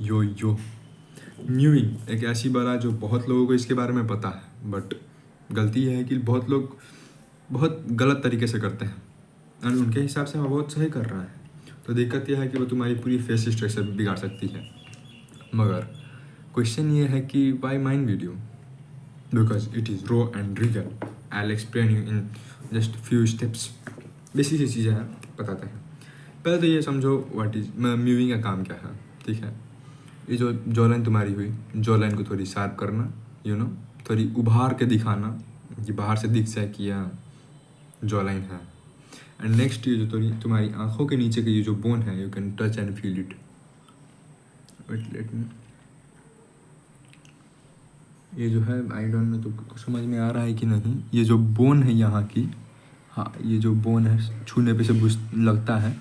यो mowing एक ऐसी बला जो बहुत लोगों को इसके बारे में पता है, बट गलती यह है कि बहुत लोग बहुत गलत तरीके से करते हैं और उनके हिसाब से वो बहुत सही कर रहा है। तो दिक्कत यह है कि वो तुम्हारी पूरी फेस स्ट्रक्चर बिगाड़ सकती है। मगर क्वेश्चन ये है कि why mind video, because it is raw and real. I will explain you in just few steps. Basic सी चीज़ें हैं, बताते हैं। पहले तो ये समझो व्हाट इज म्यूविंग का काम क्या है। ठीक है, ये जो जॉ लाइन तुम्हारी हुई, जॉ लाइन को थोड़ी शार्प करना, थोड़ी उभार के दिखाना कि बाहर से दिख जाए कि यह जॉ लाइन है। एंड नेक्स्ट ये जो तुम्हारी आंखों के नीचे की ये जो बोन है, you can touch and feel it. Wait let me, ये जो है आई डोंट नो तो समझ में आ रहा है कि नहीं। ये जो बोन है यहाँ की, हाँ ये जो बोन है छूने पे से लगता है,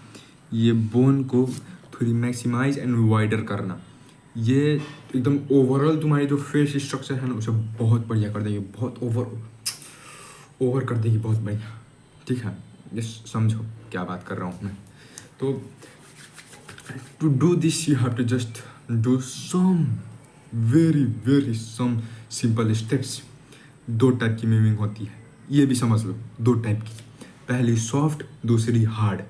ये बोन को थोड़ी मैक्सिमाइज एंड वाइडर करना, ये एकदम ओवरऑल तुम्हारी जो फेस स्ट्रक्चर है ना उसे बहुत बढ़िया कर देगी, बहुत ओवर कर देगी, बहुत बढ़िया। ठीक है, ये समझो क्या बात कर रहा हूँ मैं। तो to do this you have to just do some very some simple steps. दो टाइप की मीमिंग होती है, ये भी समझ लो, दो टाइप की। पहली सॉफ्ट, दूसरी हार्ड।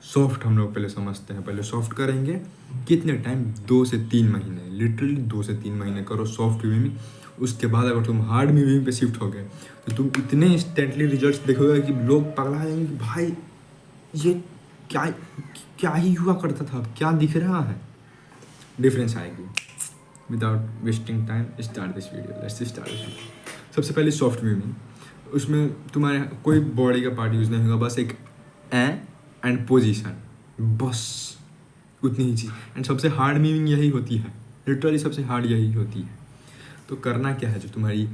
सॉफ्ट हम लोग पहले समझते हैं। पहले सॉफ्ट करेंगे कितने टाइम, 2 से 3 महीने, लिटरली 2 से 3 महीने करो सॉफ्ट मीमिंग। उसके बाद अगर तुम हार्ड मीमिंग पे शिफ्ट हो गए तो तुम इतने इंस्टेंटली रिजल्ट्स देखोगे कि लोग पगला जाएंगे कि भाई ये क्या क्या ही हुआ करता था, अब क्या दिख रहा है। डिफरेंस आएगी। Without wasting time start this video, let's start this video. सबसे पहले सॉफ्ट मीमिंग, उसमें तुम्हारे कोई बॉडी का पार्ट यूज़ नहीं होगा, बस एक एंड पोजीशन, बस उतनी ही चीज़। एंड सबसे हार्ड मीमिंग यही होती है, लिटरली सबसे हार्ड यही होती है। तो करना क्या है, जो तुम्हारी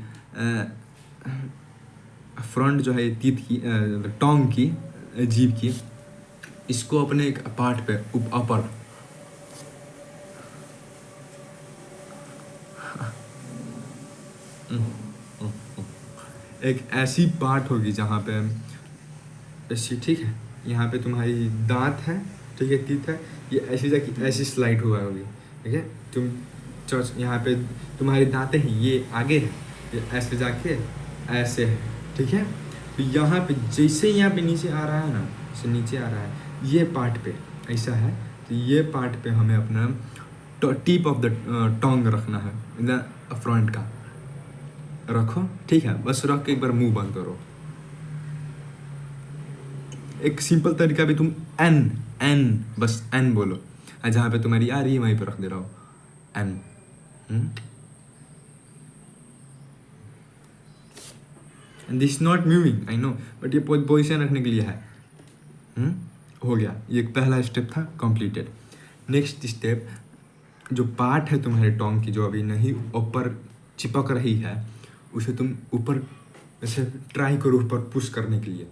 फ्रंट जो है टीथ की, टोंग की, जीभ की, इसको अपने एक पार्ट पे अपर, एक ऐसी पार्ट होगी जहाँ पे ऐसी, ठीक है, यहाँ पे तुम्हारी दांत है, ठीक है, टीथ है, ये ऐसी जाके ऐसी स्लाइड हुआ होगी। ठीक है, तुम यहाँ पे तुम्हारी दांतें हैं, ये आगे है, ये ऐसे जाके ऐसे है। ठीक है, तो यहाँ पे जैसे यहाँ पे नीचे आ रहा है ना, जैसे नीचे आ रहा है, ये पार्ट पे ऐसा है, तो ये पार्ट पे हमें अपना टिप ऑफ द टोंग रखना है, फ्रंट का रखो। ठीक है, बस रख के एक बार मुंह बंद करो। एक सिंपल तरीका भी, तुम एन बस एन बोलो, जहाँ पे तुम्हारी आ रही है वहीं पे रख दे रहा हो एन। This not moving, I know, but ये पोजिशन रखने के लिए है। हो गया, ये एक पहला स्टेप था, कंप्लीटेड। नेक्स्ट स्टेप, जो पार्ट है तुम्हारे टोंग की जो अभी नहीं ऊपर चिपक रही है, उसे तुम ऊपर ऐसे ट्राई करो, ऊपर पुश करने के लिए।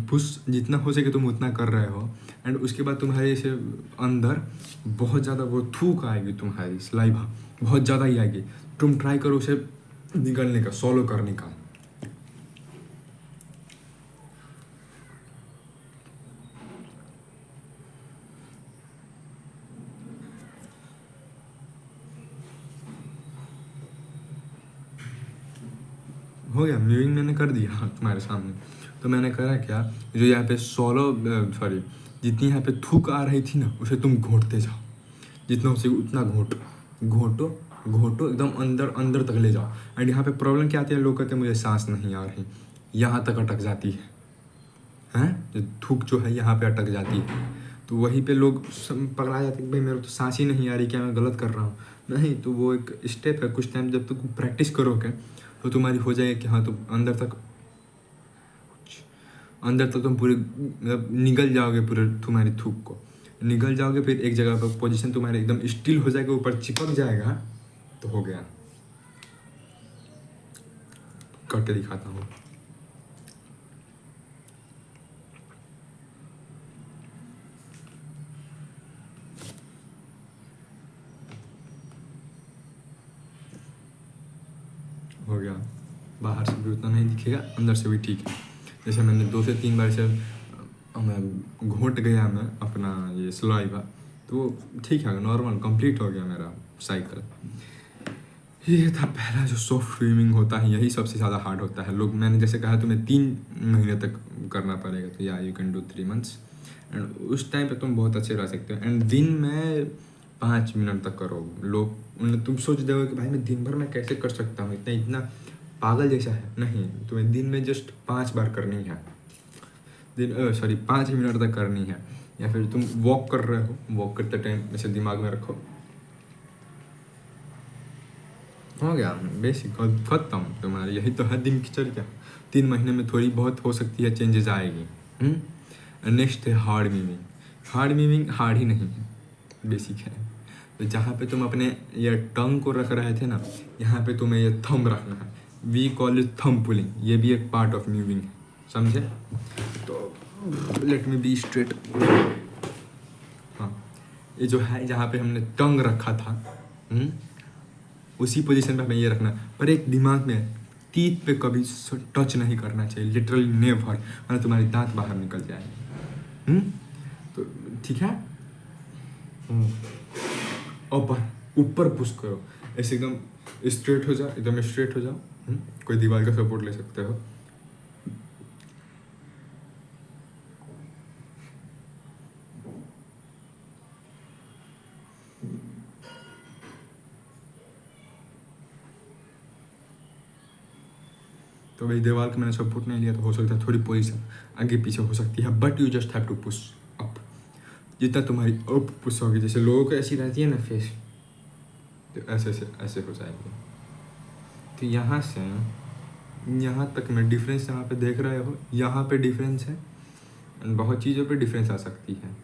पुश जितना हो सके तुम उतना कर रहे हो। एंड उसके बाद तुम्हारे ऐसे अंदर बहुत ज़्यादा वो थूक आएगी, तुम्हारी सलाइवा बहुत ज़्यादा ही आएगी। तुम ट्राई करो उसे निकलने का, सॉलो करने का। हो गया, म्यूविंग मैंने कर दिया तुम्हारे सामने। तो मैंने करा क्या, जो यहाँ पे सॉरी जितनी यहाँ पे थूक आ रही थी ना, उसे तुम घोटते जाओ, जितना हो सके उतना घोटो घोटो, एकदम अंदर अंदर तक ले जाओ। एंड यहाँ पे प्रॉब्लम क्या आती है, लोग कहते हैं मुझे सांस नहीं आ रही, यहाँ तक अटक जाती है, हैं जो थूक जो है यहाँ पे अटक जाती है। तो वहीं पे लोग पकड़ा जाते हैं, भाई मेरे तो सांस ही नहीं आ रही, क्या मैं गलत कर रहा हूँ। नहीं, तो वो एक स्टेप है, कुछ टाइम जब तक प्रैक्टिस करोगे तो तुम्हारी हो जाएगी कि हाँ तुम अंदर तक तुम पूरे मतलब निगल जाओगे, पूरे तुम्हारी थूक को निगल जाओगे। फिर एक जगह पर पोजीशन तुम्हारी एकदम स्टिल हो जाएगा, ऊपर चिपक जाएगा, तो हो गया। करके दिखाता हूँ। हो गया, दिखेगा, बाहर से भी उतना नहीं दिखेगा, अंदर से भी ठीक है। जैसे मैंने 2 से 3 बार से मैं घोट गया मैं अपना ये सलाइवा, तो ठीक है, नॉर्मल कंप्लीट हो गया मेरा साइकिल। ये था पहला जो सॉफ्ट स्विमिंग होता है, यही सबसे ज़्यादा हार्ड होता है। लोग, मैंने जैसे कहा तुम्हें 3 महीने तक करना पड़ेगा, तो या you can do 3 months and उस टाइम पे तुम बहुत अच्छे रह सकते हो। एंड दिन में 5 मिनट तक करो। लोग, तुम सोच दोगे कि भाई मैं दिन भर में कैसे कर सकता हूँ, इतना इतना पागल जैसा है। नहीं, तुम्हें दिन में जस्ट 5 बार करनी है, 5 मिनट तक करनी है। या फिर तुम वॉक कर रहे हो, वॉक करते टाइम ऐसे दिमाग में रखो, हो गया बेसिक खत्म तुम्हारा। यही तो है दिन की चर्चा। 3 महीने में थोड़ी बहुत हो सकती है चेंजेस आएगी। नेक्स्ट है हार्ड मीविंग। हार्ड मीविंग हार्ड ही नहीं है, बेसिक है। तो जहाँ पे तुम अपने ये टंग को रख रहे थे ना, यहाँ पे तुम्हें ये थंब रखना है। We call it thumb pulling, ये भी एक पार्ट ऑफ मीविंग है, समझे? तो लेट मी बी स्ट्रेट। हाँ, ये जो है जहाँ पे हमने टंग रखा था, उसी पोजीशन पे हमें ये रखना, पर एक दिमाग में टीथ पे कभी टच नहीं करना चाहिए, लिटरली नेवर, वरना तुम्हारी दांत बाहर निकल जाएंगे। तो ठीक है, ऊपर ऊपर पुश करो, ऐसे एकदम स्ट्रेट हो जाओ, एकदम स्ट्रेट हो जाओ। कोई दीवार का सपोर्ट ले सकते हो। तो भाई दीवार का मैंने सपोर्ट नहीं लिया, तो हो सकता है थोड़ी पोजीशन आगे पीछे हो सकती है, but you just have to push up. जितना तुम्हारी अप पुश होगी, जैसे लोगों को ऐसी रहती है ना फेस, तो ऐसे ऐसे हो जाएगी। तो यहाँ से यहाँ तक में डिफरेंस यहाँ पे देख रहे हो, यहाँ पे डिफरेंस है, बहुत चीज़ों पे डिफरेंस आ सकती है।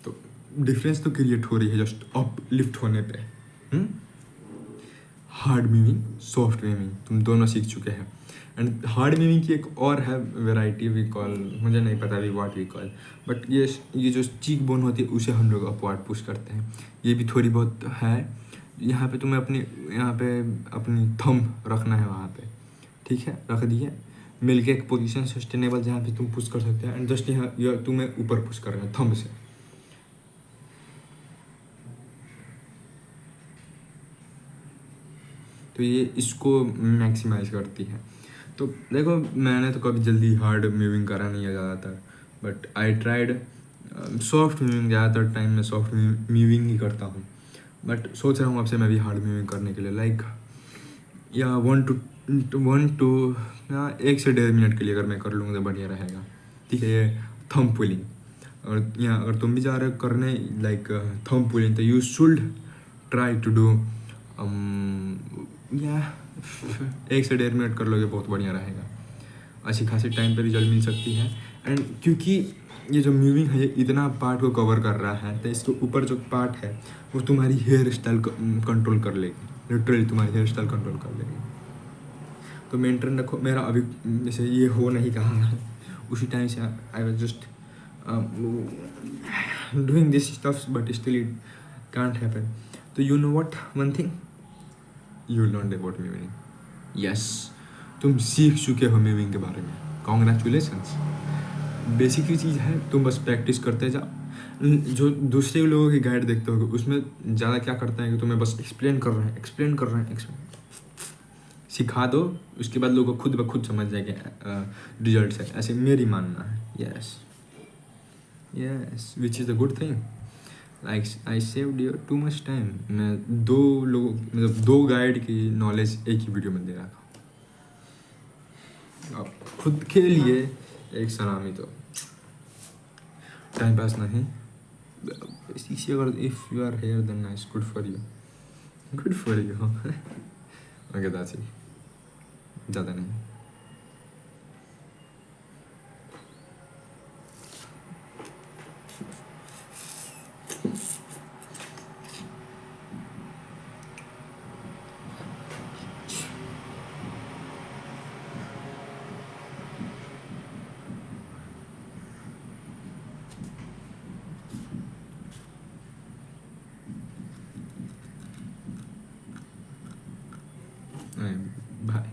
तो डिफरेंस तो क्रिएट हो रही है जस्ट अप लिफ्ट होने पे। हार्ड मीविंग, सॉफ्ट मीविंग, तुम दोनों सीख चुके हैं। एंड हार्ड मीविंग की एक और है वेराइटी, वी कॉल, मुझे नहीं पता अभी व्हाट वी कॉल, बट ये जो चीक बोन होती है उसे हम लोग अपवार्ड पुश करते हैं। ये भी थोड़ी बहुत है। यहाँ पे तुम्हें अपनी थंब रखना है वहाँ पे, ठीक है, रख दिए, मिलके एक पोजीशन सस्टेनेबल जहाँ पे तुम पुश कर सकते हैं। एंड जस्ट यहाँ तुम्हें ऊपर पुश करना है थंब से। तो ये इसको मैक्सिमाइज करती है। तो देखो, मैंने तो कभी जल्दी हार्ड मूविंग करा नहीं है ज़्यादातर, but I tried soft moving. ज़्यादातर टाइम मैं सॉफ्ट मूविंग ही करता हूँ, बट सोच रहा हूँ अब से मैं भी हार्ड मूविंग करने के लिए, लाइक या 1 से 1.5 मिनट के लिए अगर मैं कर लूँगा तो बढ़िया रहेगा, ठीक है। ये थंब पुलिंग, और यहाँ अगर तुम भी जा रहे हो करने लाइक थंब पुलिंग, तो you should try to do या 1 से 1.5 मिनट कर लोगे, बहुत बढ़िया रहेगा। अच्छी खासी टाइम पे रिजल्ट मिल सकती है। एंड क्योंकि ये जो मूविंग है ये इतना पार्ट को कवर कर रहा है, तो इसके ऊपर जो पार्ट है वो तुम्हारी हेयर स्टाइल कंट्रोल कर लेगी, लिटरली तुम्हारी हेयर स्टाइल कंट्रोल कर लेगी। तो मेंटेन रखो। मेरा अभी जैसे ये हो नहीं कहा है, उसी टाइम से I was just doing this stuffs, but still it can't happen. तो you know what, one thing you learn about मीविंग। यस, तुम सीख चुके हो मीविंग के बारे में, कॉन्ग्रेचुलेशंस। बेसिक ही चीज़ है, तुम बस प्रैक्टिस करते जाओ। जो दूसरे लोगों की गाइड देखते हो उसमें ज़्यादा क्या करते हैं कि तुम्हें बस एक्सप्लेन कर रहे हैं, सिखा दो, उसके बाद लोगों खुद ब खुद समझ जाएंगे रिजल्ट से, ऐसे मेरी मानना है। Yes which is a good thing. Like I saved your too much time. मैं 2 गाइड की नॉलेज एक ही वीडियो में दे रहा था। अब खुद के लिए एक सलामी, तो टाइम पास नहीं। अगर if you are here then nice, good for you. Okay, that's it, ज़्यादा नहीं। भाई